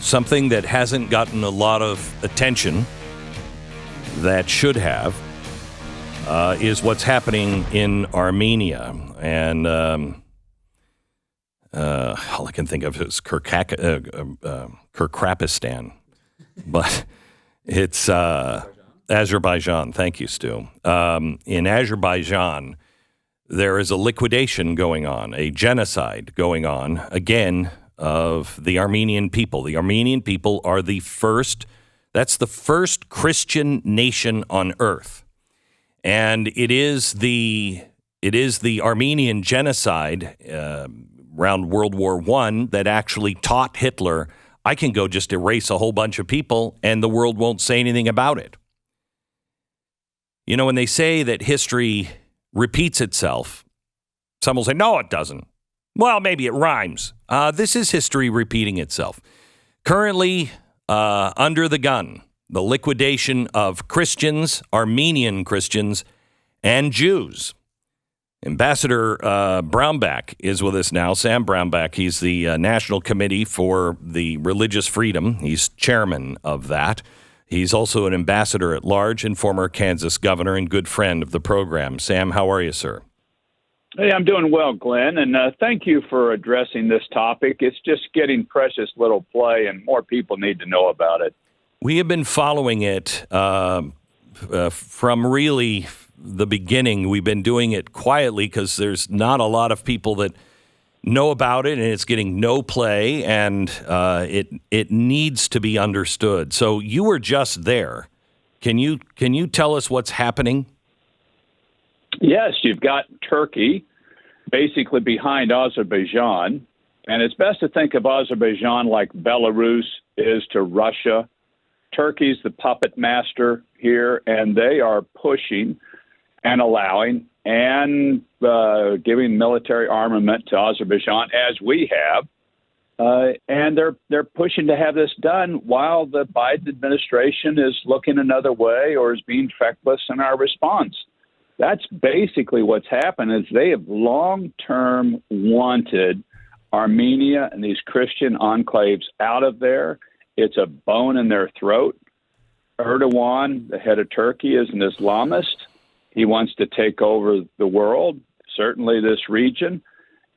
something that hasn't gotten a lot of attention that should have is what's happening in Armenia. And all I can think of is Kirkrapistan. But it's Azerbaijan. Thank you, Stu. In Azerbaijan, there is a liquidation going on, a genocide going on, again, of the Armenian people. The Armenian people are the first Christian nation on earth. And it is the Armenian genocide around World War I that actually taught Hitler, I can go just erase a whole bunch of people and the world won't say anything about it. You know, when they say that history repeats itself, some will say, no, it doesn't. Well, maybe it rhymes. This is history repeating itself. Currently, under the gun, the liquidation of Christians, Armenian Christians, and Jews. Ambassador Brownback is with us now. Sam Brownback, he's the National Committee for the Religious Freedom. He's chairman of that. He's also an ambassador at large and former Kansas governor and good friend of the program. Sam, how are you, sir? Hey, I'm doing well, Glenn, and thank you for addressing this topic. It's just getting precious little play, and more people need to know about it. We have been following it from really the beginning. We've been doing it quietly because there's not a lot of people that know about it, and it's getting no play, and it needs to be understood. So you were just there. Can you tell us what's happening? Yes, you've got Turkey basically behind Azerbaijan, and it's best to think of Azerbaijan like Belarus is to Russia. Turkey's the puppet master here, and they are pushing and allowing and giving military armament to Azerbaijan, as we have. And they're pushing to have this done while the Biden administration is looking another way or is being feckless in our response. That's basically what's happened is they have long-term wanted Armenia and these Christian enclaves out of there. It's a bone in their throat. Erdogan, the head of Turkey, is an Islamist. He wants to take over the world, certainly this region,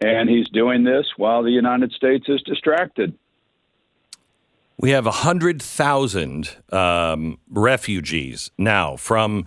and he's doing this while the United States is distracted. We have 100,000 refugees now from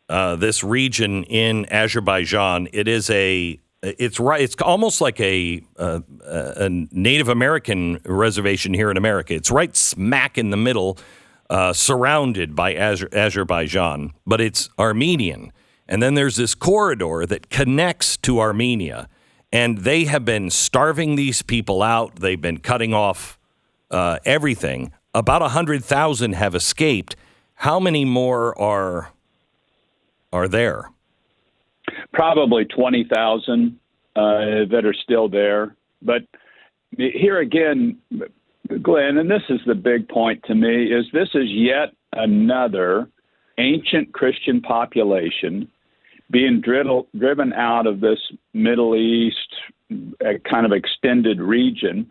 this region in Azerbaijan. It's almost like a Native American reservation here in America. It's right smack in the middle, surrounded by Azerbaijan, but it's Armenian. And then there's this corridor that connects to Armenia, and they have been starving these people out. They've been cutting off everything. About 100,000 have escaped. How many more are there? Probably 20,000 that are still there. But here again, Glenn, and this is the big point to me, is this is yet another ancient Christian population being driven out of this Middle East kind of extended region.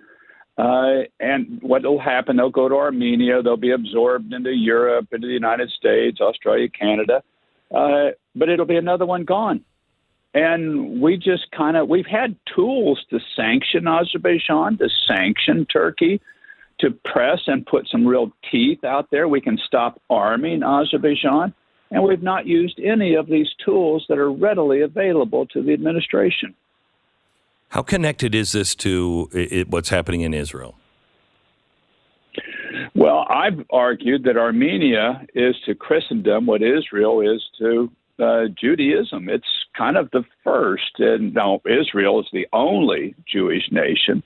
And what will happen, they'll go to Armenia, they'll be absorbed into Europe, into the United States, Australia, Canada, but it'll be another one gone. And we've had tools to sanction Azerbaijan, to sanction Turkey, to press and put some real teeth out there. We can stop arming Azerbaijan. And we've not used any of these tools that are readily available to the administration. How connected is this to what's happening in Israel? Well, I've argued that Armenia is to Christendom what Israel is to Judaism. It's kind of the first, and now Israel is the only Jewish nation,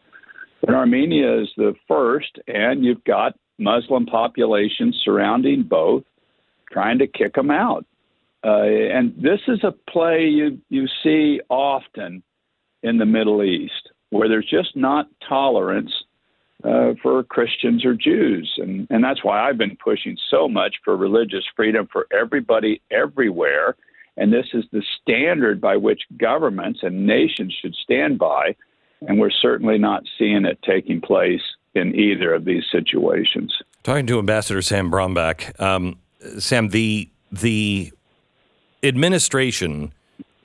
but Armenia is the first, and you've got Muslim populations surrounding both, trying to kick them out. And this is a play you see often in the Middle East, where there's just not tolerance for Christians or Jews. And that's why I've been pushing so much for religious freedom for everybody everywhere. And this is the standard by which governments and nations should stand by. And we're certainly not seeing it taking place in either of these situations. Talking to Ambassador Sam Brownback. Sam, the administration,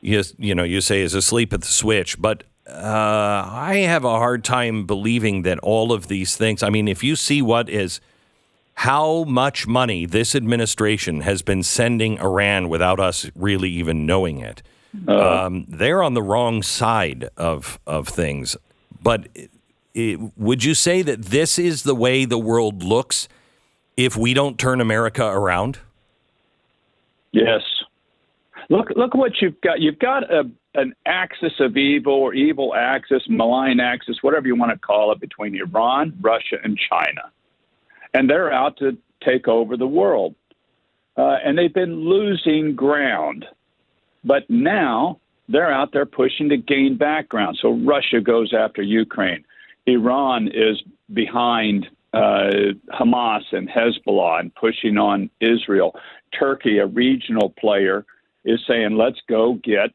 you say is asleep at the switch, but I have a hard time believing that all of these things, I mean, if you see how much money this administration has been sending Iran without us really even knowing it, they're on the wrong side of things. But would you say that this is the way the world looks if we don't turn America around? Yes. Look what you've got. You've got an axis of evil, or evil axis, malign axis, whatever you want to call it, between Iran, Russia, and China. And they're out to take over the world. And they've been losing ground. But now they're out there pushing to gain back ground. So Russia goes after Ukraine. Iran is behind Hamas and Hezbollah and pushing on Israel. Turkey, a regional player, is saying, let's go get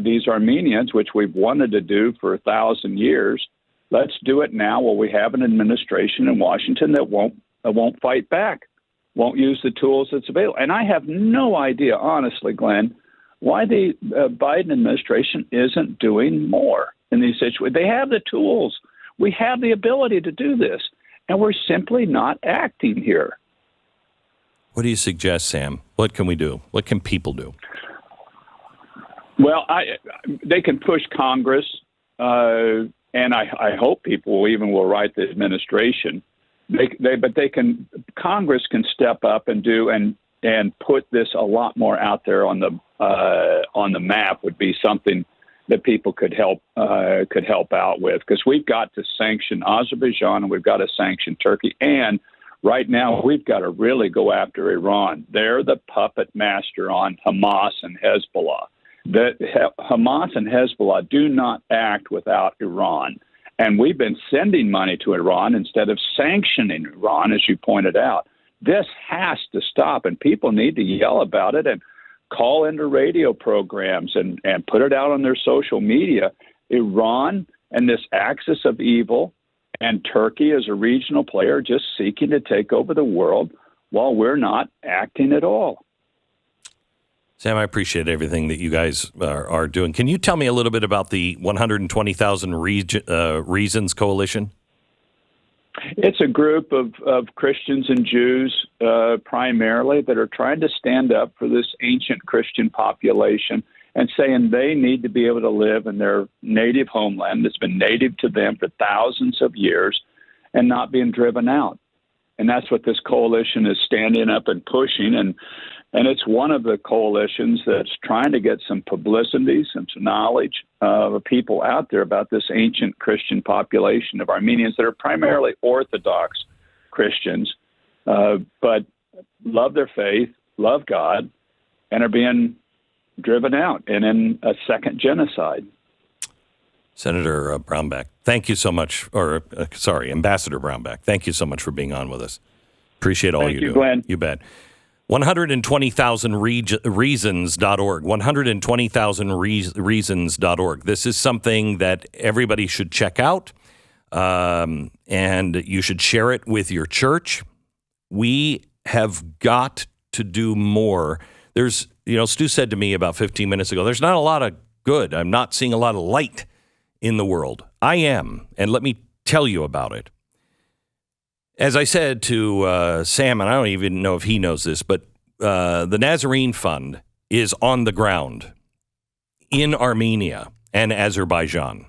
these Armenians, which we've wanted to do for 1,000 years. Let's do it now while we have an administration in Washington that won't fight back, won't use the tools that's available. And I have no idea, honestly, Glenn, why the Biden administration isn't doing more in these situations. They have the tools. We have the ability to do this, and we're simply not acting here. What do you suggest, Sam? What can we do? What can people do? Well, they can push Congress, and I hope people will write the administration. Congress can step up and do and put this a lot more out there on the map. Would be something that people could help out with, because we've got to sanction Azerbaijan and we've got to sanction Turkey, and right now we've got to really go after Iran. They're the puppet master on Hamas and Hezbollah. Hamas and Hezbollah do not act without Iran. And we've been sending money to Iran instead of sanctioning Iran, as you pointed out. This has to stop, and people need to yell about it and call into radio programs and put it out on their social media. Iran and this axis of evil, and Turkey as a regional player just seeking to take over the world while we're not acting at all. Sam, I appreciate everything that you guys are doing. Can you tell me a little bit about the 120,000 Reasons Coalition? It's a group of Christians and Jews primarily that are trying to stand up for this ancient Christian population and saying they need to be able to live in their native homeland that's been native to them for thousands of years and not being driven out. And that's what this coalition is standing up and pushing. And it's one of the coalitions that's trying to get some publicity, some knowledge of people out there about this ancient Christian population of Armenians that are primarily Orthodox Christians, but love their faith, love God, and are being driven out and in a second genocide. Senator Brownback, thank you so much, Ambassador Brownback, thank you so much for being on with us. Appreciate all you do. Glenn. You bet. 120,000reasons.org. 120,000reasons.org. This is something that everybody should check out, and you should share it with your church. We have got to do more. Stu said to me about 15 minutes ago, there's not a lot of good. I'm not seeing a lot of light in the world. I am, and let me tell you about it. As I said to Sam, and I don't even know if he knows this, but the Nazarene Fund is on the ground in Armenia and Azerbaijan.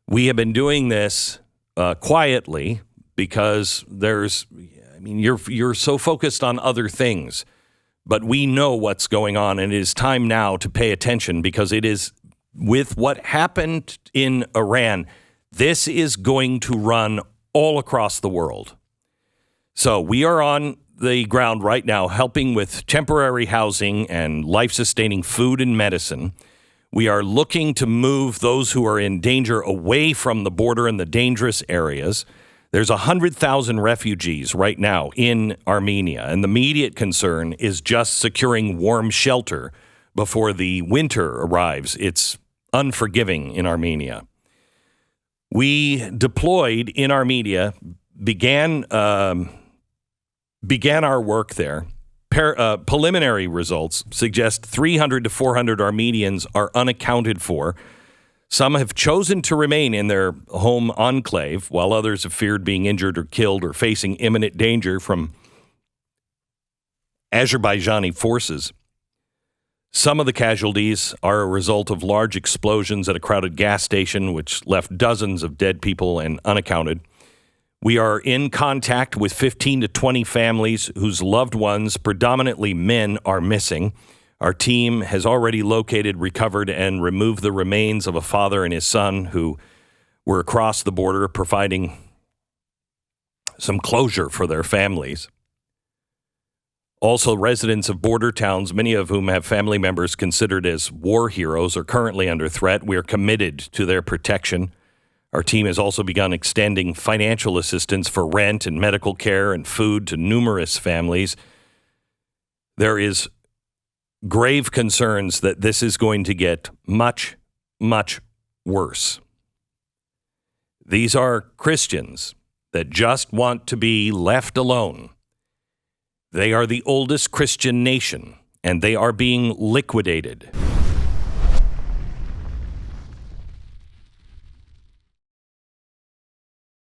We have been doing this quietly because you're so focused on other things, but we know what's going on, and it is time now to pay attention, because it is, with what happened in Iran, this is going to run all across the world. So we are on the ground right now helping with temporary housing and life-sustaining food and medicine. We are looking to move those who are in danger away from the border and the dangerous areas. There's 100,000 refugees right now in Armenia, and the immediate concern is just securing warm shelter before the winter arrives. It's unforgiving in Armenia. We deployed in Armenia, began our work there. Preliminary results suggest 300 to 400 Armenians are unaccounted for. Some have chosen to remain in their home enclave, while others have feared being injured or killed or facing imminent danger from Azerbaijani forces. Some of the casualties are a result of large explosions at a crowded gas station, which left dozens of dead people and unaccounted. We are in contact with 15 to 20 families whose loved ones, predominantly men, are missing. Our team has already located, recovered, and removed the remains of a father and his son who were across the border, providing some closure for their families. Also, residents of border towns, many of whom have family members considered as war heroes, are currently under threat. We are committed to their protection. Our team has also begun extending financial assistance for rent and medical care and food to numerous families. There is grave concerns that this is going to get much, much worse. These are Christians that just want to be left alone. They are the oldest Christian nation, and they are being liquidated.